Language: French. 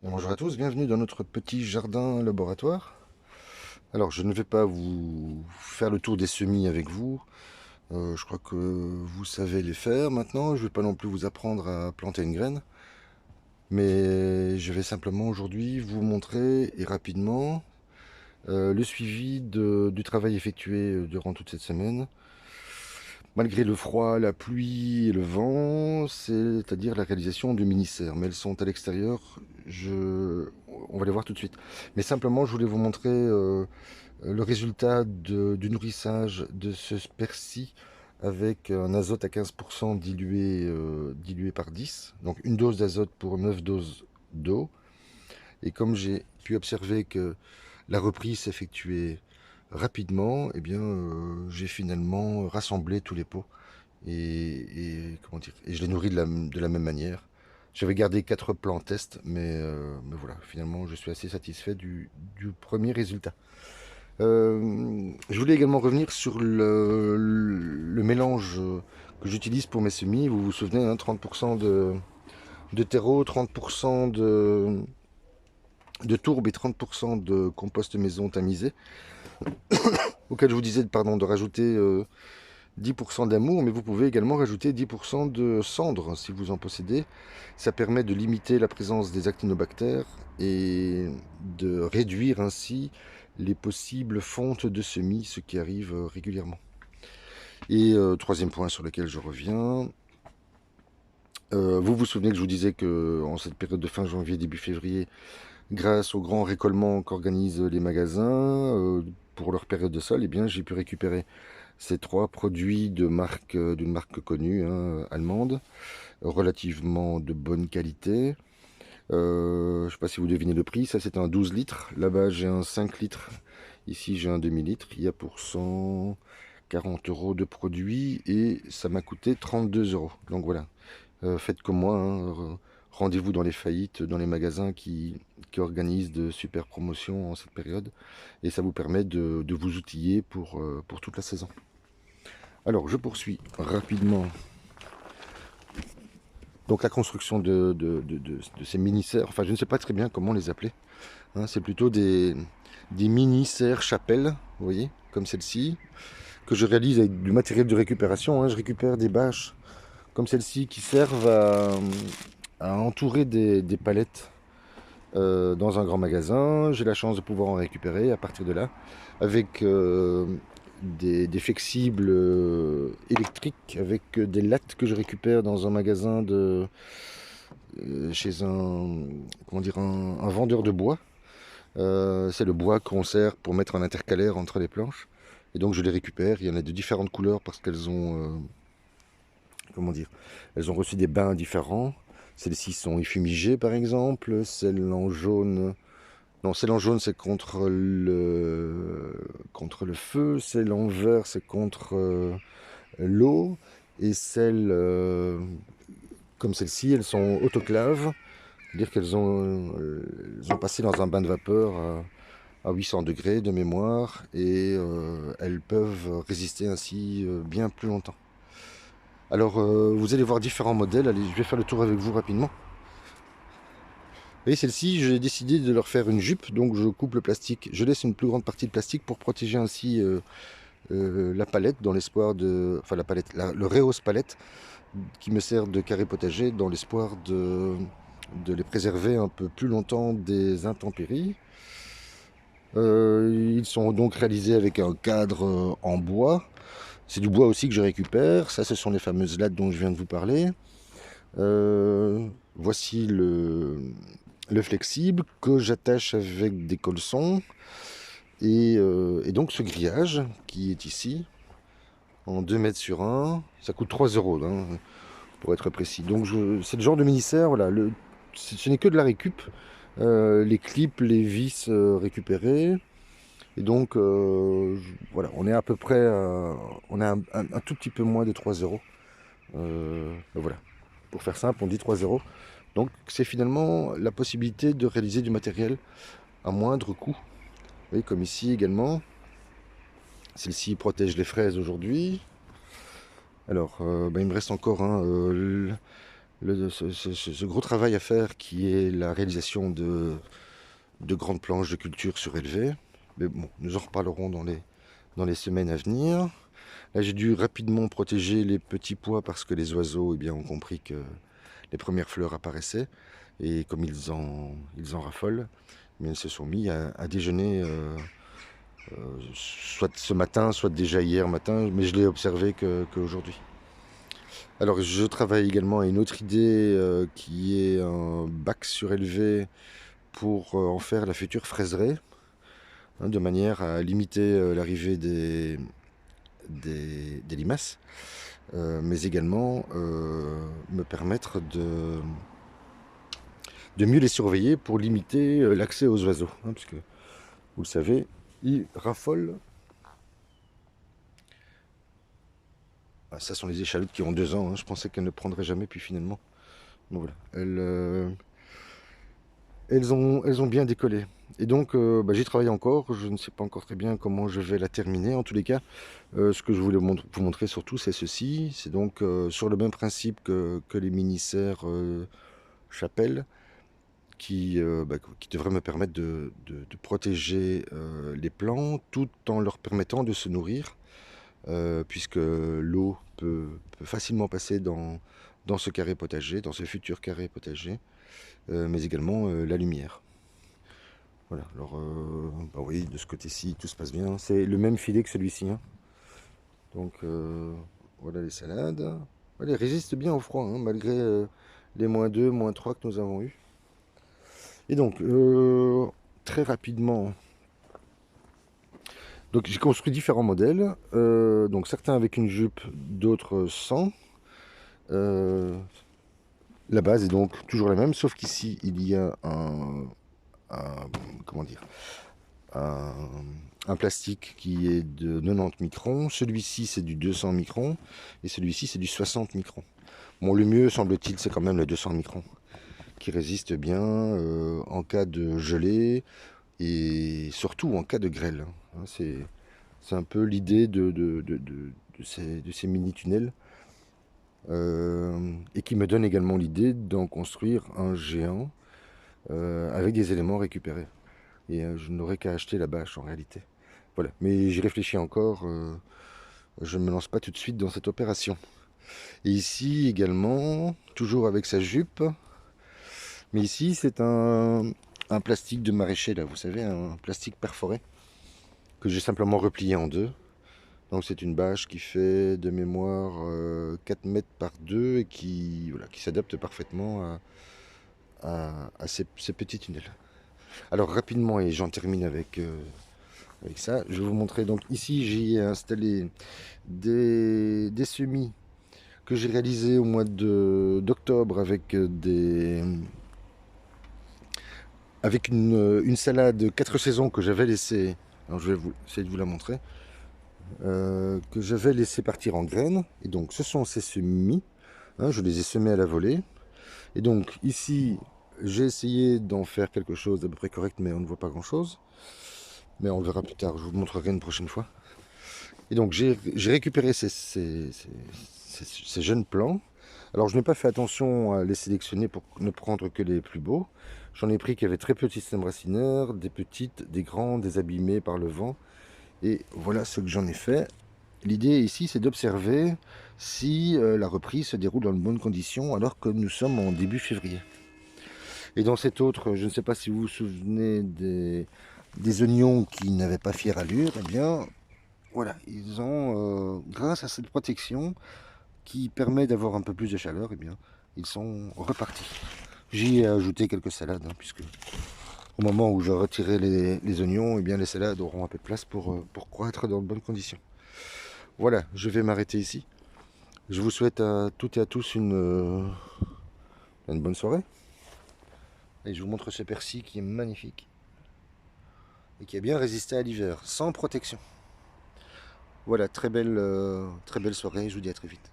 Bonjour à tous, bienvenue dans notre petit jardin laboratoire. Alors, je ne vais pas vous faire le tour des semis avec vous. Je crois que vous savez les faire maintenant. Je ne vais pas non plus vous apprendre à planter une graine. Mais je vais simplement aujourd'hui vous montrer et rapidement le suivi du travail effectué durant toute cette semaine. Malgré le froid, la pluie et le vent, c'est-à-dire la réalisation de mini-serres. Mais elles sont à l'extérieur, on va les voir tout de suite. Mais simplement, je voulais vous montrer le résultat du nourrissage de ce persil avec un azote à 15% dilué par 10. Donc une dose d'azote pour 9 doses d'eau. Et comme j'ai pu observer que la reprise s'effectuait rapidement, eh bien, j'ai finalement rassemblé tous les pots comment dire, et je les nourris de la même manière. J'avais gardé 4 plants test, mais voilà, finalement, je suis assez satisfait du premier résultat. Je voulais également revenir sur le mélange que j'utilise pour mes semis. Vous vous souvenez, hein, 30% de terreau, 30% de tourbe et 30% de compost maison tamisé, auquel je vous disais pardon, de rajouter 10% d'amour, mais vous pouvez également rajouter 10% de cendre si vous en possédez. Ça permet de limiter la présence des actinobactères et de réduire ainsi les possibles fontes de semis, ce qui arrive régulièrement. Et troisième point sur lequel je reviens, vous vous souvenez que je vous disais que en cette période de fin janvier, début février, grâce au grand récollement qu'organisent les magasins pour leur période de solde, eh bien, j'ai pu récupérer ces 3 produits d'une marque connue, hein, allemande, relativement de bonne qualité. Je ne sais pas si vous devinez le prix, ça c'est un 12 litres. Là-bas j'ai un 5 litres. Ici j'ai un demi-litre. Il y a pour 140 euros de produits et ça m'a coûté 32 euros. Donc voilà, faites comme moi, hein. Rendez-vous dans les faillites, dans les magasins qui organisent de super promotions en cette période. Et ça vous permet de vous outiller pour toute la saison. Alors, je poursuis rapidement. Donc, la construction de ces mini-serres, enfin, je ne sais pas très bien comment les appeler, hein, c'est plutôt des mini-serres chapelles, vous voyez, comme celle-ci, que je réalise avec du matériel de récupération, hein. Je récupère des bâches comme celle-ci qui servent à entourer des palettes dans un grand magasin. J'ai la chance de pouvoir en récupérer à partir de là, avec des flexibles électriques, avec des lattes que je récupère dans un magasin chez comment dire, un vendeur de bois. C'est le bois qu'on sert pour mettre un intercalaire entre les planches. Et donc je les récupère. Il y en a de différentes couleurs parce qu'elles ont, comment dire, elles ont reçu des bains différents. Celles-ci sont effumigées par exemple. Celles en jaune, non, celle en jaune c'est contre le feu. Celle en vert c'est contre l'eau. Et celles comme celle-ci, elles sont autoclaves. C'est-à-dire elles ont passé dans un bain de vapeur à 800 degrés de mémoire et elles peuvent résister ainsi bien plus longtemps. Alors vous allez voir différents modèles. Allez, je vais faire le tour avec vous rapidement. Vous voyez, celle-ci, j'ai décidé de leur faire une jupe, donc je coupe le plastique. Je laisse une plus grande partie de plastique pour protéger ainsi la palette dans l'espoir de... Enfin la palette, le réhausse palette qui me sert de carré potager dans l'espoir de les préserver un peu plus longtemps des intempéries. Ils sont donc réalisés avec un cadre en bois. C'est du bois aussi que je récupère. Ça, ce sont les fameuses lattes dont je viens de vous parler. Voici le flexible que j'attache avec des colsons. Et donc ce grillage qui est ici, en 2 mètres sur 1, ça coûte 3 euros, hein, pour être précis. Donc c'est le genre de mini-serre, voilà, ce n'est que de la récup. Les clips, les vis récupérées. Et donc, voilà, on est à peu près, on a un tout petit peu moins de 3 euros. Ben voilà, pour faire simple, on dit 3 euros. Donc, c'est finalement la possibilité de réaliser du matériel à moindre coût. Vous voyez, comme ici également. Celle-ci protège les fraises aujourd'hui. Alors, ben, il me reste encore ce gros travail à faire qui est la réalisation de grandes planches de culture surélevées. Mais bon, nous en reparlerons dans les semaines à venir. Là, j'ai dû rapidement protéger les petits pois parce que les oiseaux ont compris que les premières fleurs apparaissaient. Et comme ils en raffolent, ils se sont mis à déjeuner soit ce matin, soit déjà hier matin, mais je l'ai observé qu'aujourd'hui. Alors, je travaille également à une autre idée qui est un bac surélevé pour en faire la future fraiseraie, hein, de manière à limiter l'arrivée des limaces, mais également me permettre de mieux les surveiller pour limiter l'accès aux oiseaux, hein, puisque vous le savez, ils raffolent. Ah, ça sont les échalotes qui ont 2 ans, hein. Je pensais qu'elles ne prendraient jamais, puis finalement, bon, voilà, elles ont bien décollé. Et donc, j'y travaille encore. Je ne sais pas encore très bien comment je vais la terminer. En tous les cas, ce que je voulais vous montrer surtout, c'est ceci. C'est donc sur le même principe que les mini-serres chapelle, qui devrait me permettre de protéger les plants tout en leur permettant de se nourrir, puisque l'eau peut facilement passer dans ce carré potager, dans ce futur carré potager, mais également la lumière. Voilà, alors oui, de ce côté-ci, tout se passe bien. C'est le même filet que celui-ci, hein. Donc voilà les salades. Voilà, elles résistent bien au froid, hein, malgré les -2, -3 que nous avons eu. Et donc, très rapidement, donc j'ai construit différents modèles. Donc certains avec une jupe, d'autres sans. La base est donc toujours la même, sauf qu'ici il y a comment dire, un plastique qui est de 90 microns. Celui-ci c'est du 200 microns et celui-ci c'est du 60 microns. Bon, le mieux semble-t-il c'est quand même le 200 microns qui résiste bien en cas de gelée et surtout en cas de grêle, hein. C'est un peu l'idée de ces mini-tunnels, et qui me donne également l'idée d'en construire un géant avec des éléments récupérés. Et je n'aurais qu'à acheter la bâche en réalité. Voilà, mais j'y réfléchis encore, je ne me lance pas tout de suite dans cette opération. Et ici également, toujours avec sa jupe, mais ici c'est un plastique de maraîcher, là, vous savez, un plastique perforé, que j'ai simplement replié en deux. Donc c'est une bâche qui fait de mémoire 4 mètres par 2 et qui s'adapte parfaitement à ces petits tunnels. Alors rapidement, et j'en termine avec ça, je vais vous montrer. Donc ici j'ai installé des semis que j'ai réalisés au mois d'octobre avec une salade 4 saisons que j'avais laissée. Alors je vais essayer de vous la montrer. Que j'avais laissé partir en graines. Et donc ce sont ces semis, hein, je les ai semés à la volée. Et donc ici j'ai essayé d'en faire quelque chose d'à peu près correct, mais on ne voit pas grand chose, mais on le verra plus tard, je vous montrerai une prochaine fois. Et donc j'ai récupéré ces jeunes plants. Alors je n'ai pas fait attention à les sélectionner pour ne prendre que les plus beaux. J'en ai pris qui avaient très peu de système racinaire, des petites, des grandes, des abîmées par le vent. Et voilà ce que j'en ai fait. L'idée ici, c'est d'observer si la reprise se déroule dans de bonnes conditions alors que nous sommes en début février. Et dans cet autre, je ne sais pas si vous vous souvenez des oignons qui n'avaient pas fière allure, eh bien, voilà, ils ont, grâce à cette protection qui permet d'avoir un peu plus de chaleur, eh bien, ils sont repartis. J'y ai ajouté quelques salades, hein, puisque au moment où je retirerai les oignons, eh bien, les salades auront un peu de place pour croître dans de bonnes conditions. Voilà, je vais m'arrêter ici. Je vous souhaite à toutes et à tous une bonne soirée. Et je vous montre ce persil qui est magnifique. Et qui a bien résisté à l'hiver, sans protection. Voilà, très belle soirée, je vous dis à très vite.